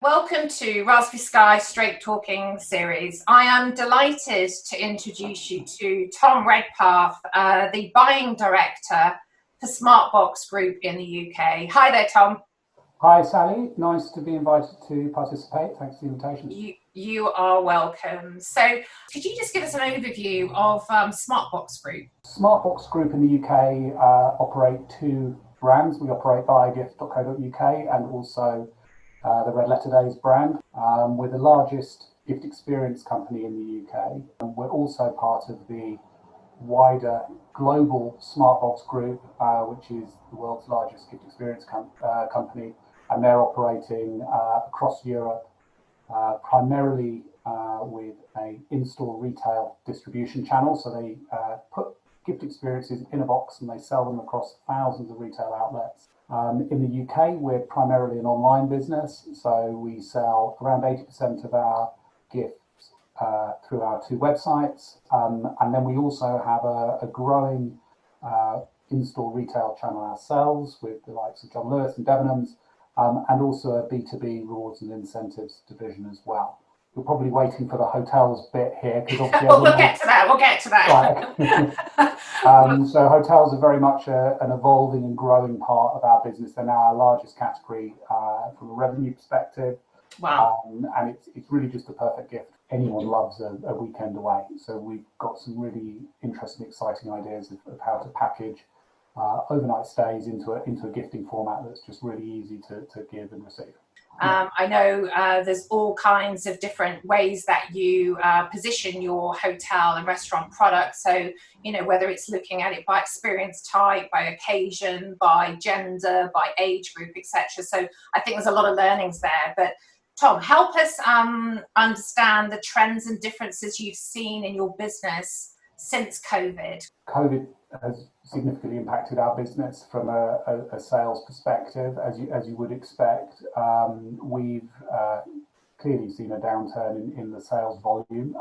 Welcome to Raspberrysky Straight Talking series. I am delighted to introduce you to Tom Redpath, the buying director for Smartbox Group in the UK. Hi there, Tom. Hi, Sally. Nice to be invited to participate. Thanks for the invitation. You are welcome. So could you just give us an overview of Smartbox Group? Smartbox Group in the UK operate two brands. We operate Buyagift.co.uk and also the Red Letter Days brand. We're the largest gift experience company in the UK. And we're also part of the wider global Smartbox Group, which is the world's largest gift experience company. And they're operating across Europe, primarily with an in-store retail distribution channel. So they put gift experiences in a box and they sell them across thousands of retail outlets. In the UK, we're primarily an online business, so we sell around 80% of our gifts through our two websites, and then we also have a growing in-store retail channel ourselves with the likes of John Lewis and Debenhams, and also a B2B rewards and incentives division as well. We're probably waiting for the hotels bit here because obviously we'll get to that. Right. So hotels are very much an evolving and growing part of our business. They're now our largest category from a revenue perspective. Wow. And it's really just a perfect gift. Anyone loves a weekend away. So we've got some really interesting, exciting ideas of how to package overnight stays into a gifting format that's just really easy to give and receive. I know there's all kinds of different ways that you position your hotel and restaurant products. So, you know, whether it's looking at it by experience type, by occasion, by gender, by age group, etc. So I think there's a lot of learnings there. But Tom, help us understand the trends and differences you've seen in your business since COVID. COVID has significantly impacted our business from a sales perspective, as you would expect. We've clearly seen a downturn in the sales volume.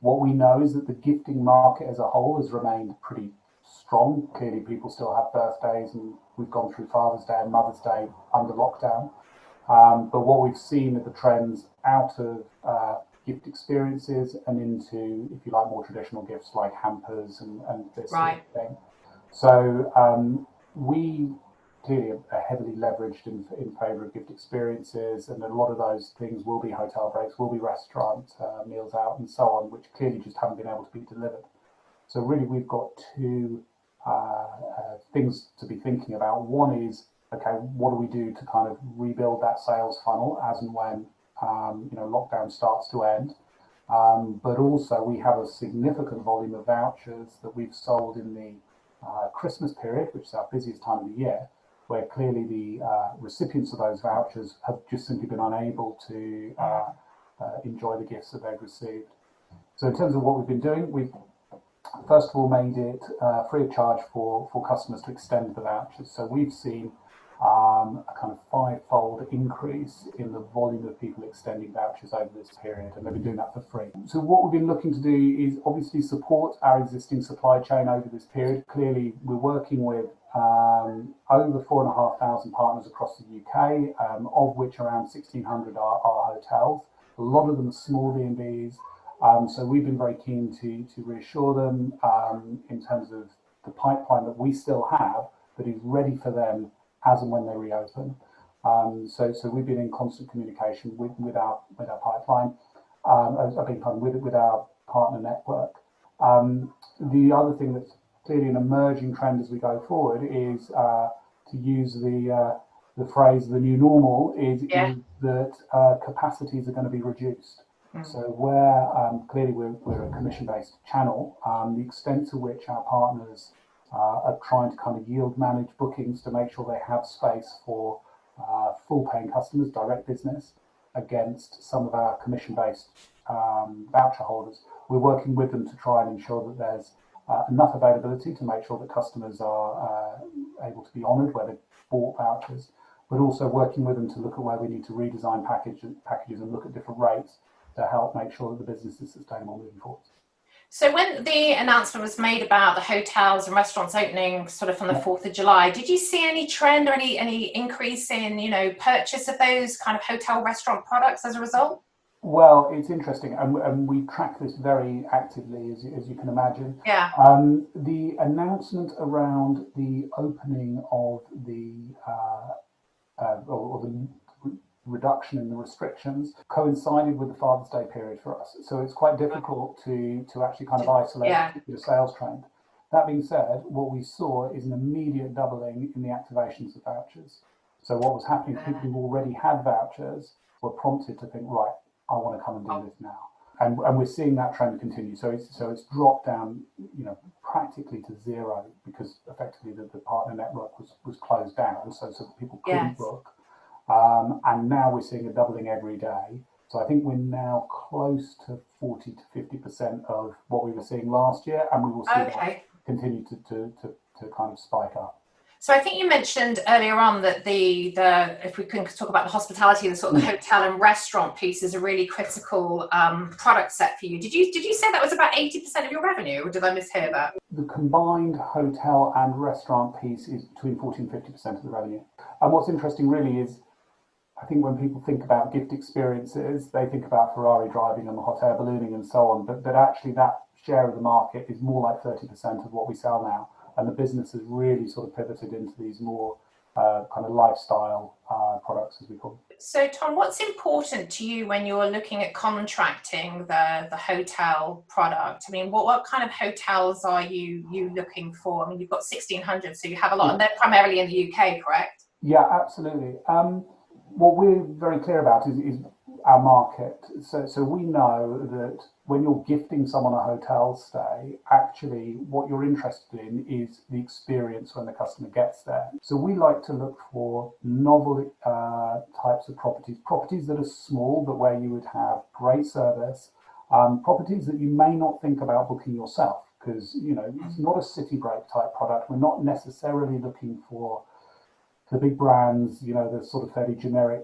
What we know is that the gifting market as a whole has remained pretty strong. Clearly, people still have birthdays, and we've gone through Father's Day and Mother's Day under lockdown. But what we've seen are the trends out of gift experiences and into, if you like, more traditional gifts like hampers and this right. sort of thing. So we clearly are heavily leveraged in favour of gift experiences, and a lot of those things will be hotel breaks, will be restaurant meals out and so on, which clearly just haven't been able to be delivered. So really we've got two things to be thinking about. One is, okay, what do we do to kind of rebuild that sales funnel as and when lockdown starts to end, but also we have a significant volume of vouchers that we've sold in the Christmas period, which is our busiest time of the year, where clearly the recipients of those vouchers have just simply been unable to enjoy the gifts that they've received. So in terms of what we've been doing, we've first of all made it free of charge for customers to extend the vouchers. So we've seen a kind of five-fold increase in the volume of people extending vouchers over this period, and they've been doing that for free. So what we've been looking to do is obviously support our existing supply chain over this period. Clearly, we're working with over 4,500 partners across the UK, of which around 1,600 are hotels. A lot of them are small B&Bs. So we've been very keen to reassure them in terms of the pipeline that we still have that is ready for them as and when they reopen. So we've been in constant communication with our pipeline, with our partner network. The other thing that's clearly an emerging trend as we go forward is to use the phrase "the new normal" is that capacities are going to be reduced. So where clearly we're a commission-based channel, the extent to which our partners are trying to kind of yield manage bookings to make sure they have space for full paying customers, direct business, against some of our commission-based voucher holders. We're working with them to try and ensure that there's enough availability to make sure that customers are able to be honoured where they've bought vouchers, but also working with them to look at where we need to redesign packages and look at different rates to help make sure that the business is sustainable moving forward. So when the announcement was made about the hotels and restaurants opening sort of from the 4th of July, did you see any trend or any increase in, purchase of those kind of hotel restaurant products as a result? Well, it's interesting, and we track this very actively, as you can imagine. Yeah. The announcement around the opening of or the reduction in the restrictions coincided with the Father's Day period for us. So it's quite difficult to actually kind of isolate a particular sales trend. That being said, what we saw is an immediate doubling in the activations of vouchers. So what was happening, people who already had vouchers were prompted to think, right, I want to come and do this now. And we're seeing that trend continue. So it's dropped down, practically to zero, because effectively the partner network was closed down, so people couldn't book. And now we're seeing a doubling every day. So I think we're now close to 40 to 50% of what we were seeing last year, and we will see that continue to kind of spike up. So I think you mentioned earlier on that the if we can talk about the hospitality, the sort of the hotel and restaurant piece is a really critical product set for you. Did you say that was about 80% of your revenue, or did I mishear that? The combined hotel and restaurant piece is between 40 and 50% of the revenue. And what's interesting really is, I think when people think about gift experiences, they think about Ferrari driving and the hot air ballooning and so on, but actually that share of the market is more like 30% of what we sell now. And the business has really sort of pivoted into these more kind of lifestyle products, as we call them. So, Tom, what's important to you when you're looking at contracting the hotel product? I mean, what kind of hotels are you looking for? I mean, you've got 1,600, so you have a lot, and they're primarily in the UK, correct? Yeah, absolutely. What we're very clear about is our market. So we know that when you're gifting someone a hotel stay, actually what you're interested in is the experience when the customer gets there. So we like to look for novel types of properties that are small, but where you would have great service, properties that you may not think about booking yourself, because it's not a city break type product. We're not necessarily looking for the big brands, the sort of fairly generic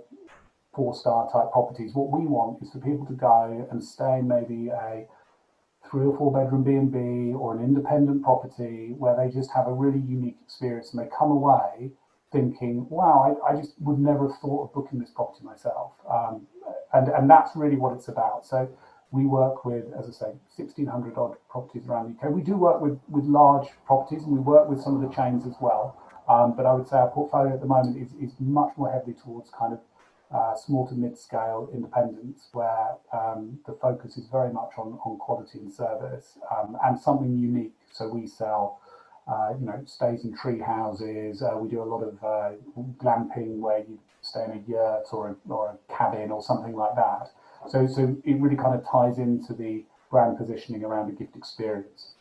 4-star type properties. What we want is for people to go and stay in maybe a 3 or 4 bedroom B&B or an independent property where they just have a really unique experience, and they come away thinking, wow, I just would never have thought of booking this property myself. And that's really what it's about. So we work with, as I say, 1,600 odd properties around the UK. We do work with large properties, and we work with some of the chains as well. But I would say our portfolio at the moment is much more heavily towards kind of small to mid-scale independents, where the focus is very much on quality and service, and something unique. So we sell, stays in tree houses. We do a lot of glamping, where you stay in a yurt or a cabin or something like that. So it really kind of ties into the brand positioning around a gift experience.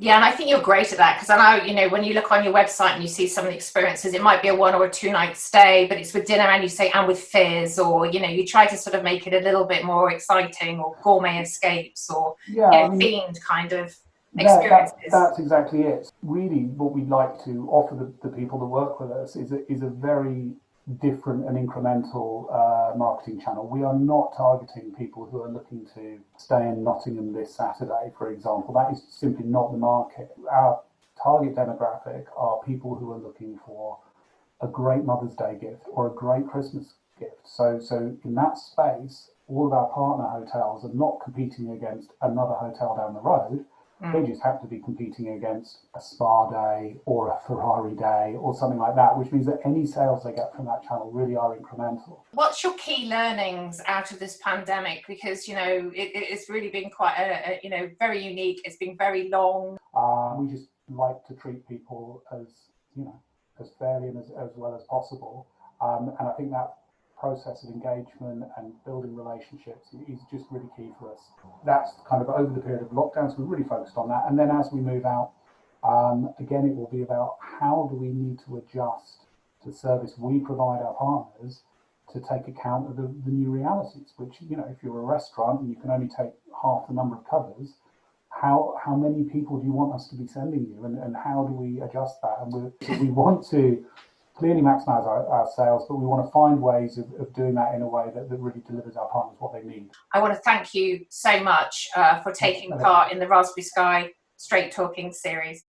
Yeah, and I think you're great at that, because I know, when you look on your website and you see some of the experiences, it might be a 1 or a 2 night stay, but it's with dinner, and you say, and with fizz, or, you try to sort of make it a little bit more exciting, or gourmet escapes, or themed kind of experiences. That's exactly it. Really, what we'd like to offer the people that work with us is a very different and incremental marketing channel. We are not targeting people who are looking to stay in Nottingham this Saturday, for example. That is simply not the market. Our target demographic are people who are looking for a great Mother's Day gift or a great Christmas gift. So in that space, all of our partner hotels are not competing against another hotel down the road. They just have to be competing against a spa day or a Ferrari day or something like that, which means that any sales they get from that channel really are incremental. What's your key learnings out of this pandemic? Because, it's really been quite very unique. It's been very long. We just like to treat people as fairly and as well as possible. And I think that process of engagement and building relationships is just really key for us. That's kind of over the period of lockdown, so we're really focused on that. And then as we move out, again, it will be about how do we need to adjust to service we provide our partners to take account of the new realities, which, if you're a restaurant and you can only take half the number of covers, how many people do you want us to be sending you, and how do we adjust that? And we want to clearly maximise our sales, but we want to find ways of doing that in a way that really delivers our partners what they need. I want to thank you so much for taking part in the Raspberry Sky Straight Talking series.